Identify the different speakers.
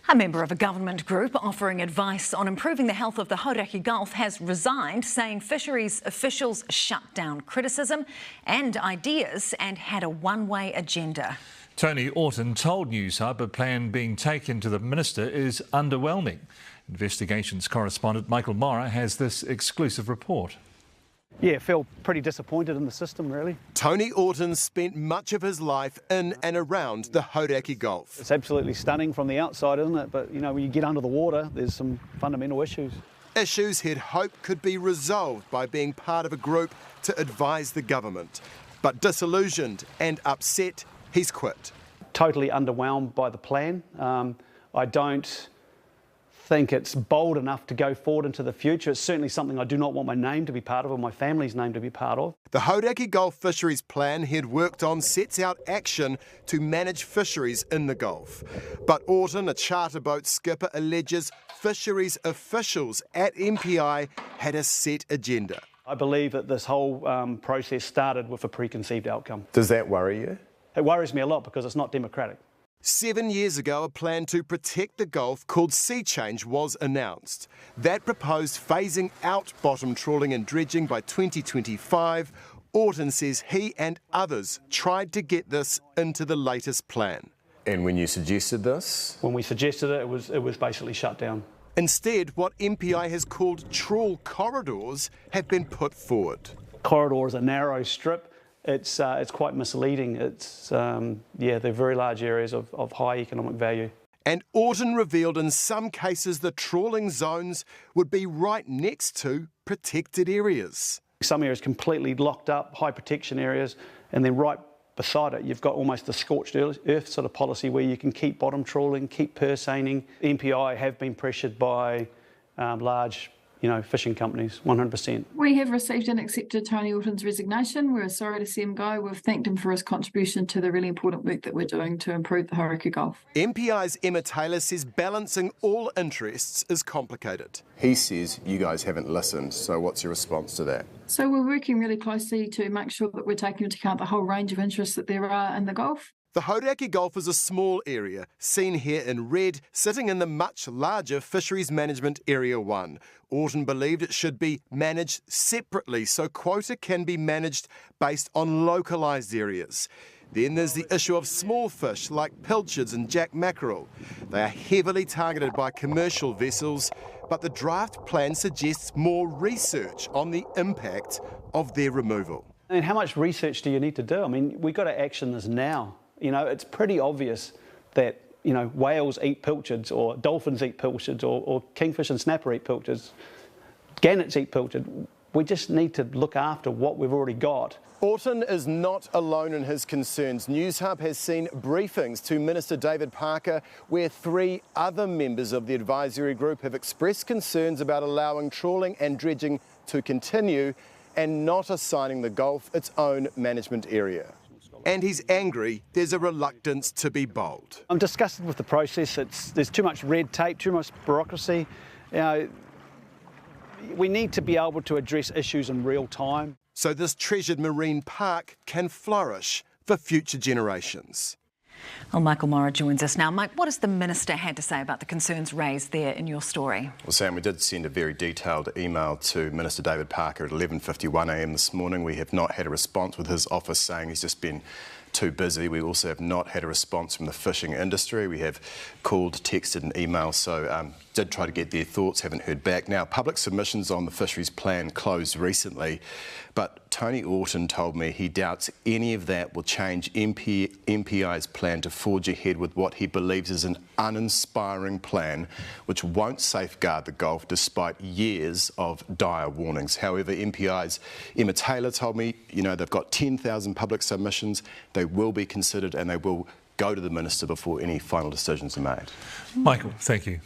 Speaker 1: A member of a government group offering advice on improving the health of the Hauraki Gulf has resigned, saying fisheries officials shut down criticism and ideas and had a one-way agenda.
Speaker 2: Tony Orton told Newshub a plan being taken to the minister is underwhelming. Investigations correspondent Michael Morra has this exclusive report.
Speaker 3: Yeah, felt pretty disappointed in the system, really.
Speaker 4: Tony Orton spent much of his life in and around the Hauraki Gulf.
Speaker 3: It's absolutely stunning from the outside, isn't it? But, you know, when you get under the water, there's some fundamental issues.
Speaker 4: Issues he'd hoped could be resolved by being part of a group to advise the government. But disillusioned and upset, he's quit.
Speaker 3: Totally underwhelmed by the plan. I don't think it's bold enough to go forward into the future. It's certainly something I do not want my name to be part of or my family's name to be part of.
Speaker 4: The Hauraki Gulf Fisheries plan he'd worked on sets out action to manage fisheries in the Gulf. But Orton, a charter boat skipper, alleges fisheries officials at MPI had a set agenda.
Speaker 3: I believe that this whole process started with a preconceived outcome.
Speaker 5: Does that worry you?
Speaker 3: It worries me a lot because it's not democratic.
Speaker 4: 7 years ago, a plan to protect the Gulf called Sea Change was announced. That proposed phasing out bottom trawling and dredging by 2025. Orton says he and others tried to get this into the latest plan.
Speaker 5: And when you suggested this?
Speaker 3: When we suggested it, it was basically shut down.
Speaker 4: Instead, what MPI has called trawl corridors have been put forward.
Speaker 3: Corridor is a narrow strip. It's quite misleading. They're very large areas of high economic value.
Speaker 4: And Orton revealed in some cases the trawling zones would be right next to protected areas.
Speaker 3: Some areas completely locked up, high protection areas, and then right beside it you've got almost the scorched earth sort of policy where you can keep bottom trawling, keep purse-seining. MPI have been pressured by large fishing companies, 100%.
Speaker 6: We have received and accepted Tony Orton's resignation. We're sorry to see him go. We've thanked him for his contribution to the really important work that we're doing to improve the Hauraki Gulf.
Speaker 4: MPI's Emma Taylor says balancing all interests is complicated.
Speaker 5: He says you guys haven't listened, so what's your response to that?
Speaker 6: So we're working really closely to make sure that we're taking into account the whole range of interests that there are in the Gulf.
Speaker 4: The Hauraki Gulf is a small area, seen here in red, sitting in the much larger Fisheries Management Area 1. Orton believed it should be managed separately so quota can be managed based on localised areas. Then there's the issue of small fish like pilchards and jack mackerel. They are heavily targeted by commercial vessels, but the draft plan suggests more research on the impact of their removal.
Speaker 3: And how much research do you need to do? I mean, we've got to action this now. It's pretty obvious that, whales eat pilchards or dolphins eat pilchards or kingfish and snapper eat pilchards. Gannets eat pilchard. We just need to look after what we've already got.
Speaker 4: Orton is not alone in his concerns. Newshub has seen briefings to Minister David Parker where 3 other members of the advisory group have expressed concerns about allowing trawling and dredging to continue and not assigning the Gulf its own management area. And he's angry there's a reluctance to be bold.
Speaker 3: I'm disgusted with the process. There's too much red tape, too much bureaucracy. We need to be able to address issues in real time.
Speaker 4: So this treasured marine park can flourish for future generations.
Speaker 1: Well, Michael Morra joins us now. Mike, what has the Minister had to say about the concerns raised there in your story?
Speaker 5: Well, Sam, we did send a very detailed email to Minister David Parker at 11:51am this morning. We have not had a response, with his office saying he's just been too busy. We also have not had a response from the fishing industry. We have called, texted and emailed, so did try to get their thoughts, haven't heard back. Now, public submissions on the fisheries plan closed recently, but Tony Orton told me he doubts any of that will change MPI's plan to forge ahead with what he believes is an uninspiring plan which won't safeguard the Gulf despite years of dire warnings. However, MPI's Emma Taylor told me, they've got 10,000 public submissions. They will be considered and they will go to the Minister before any final decisions are made.
Speaker 2: Michael, thank you.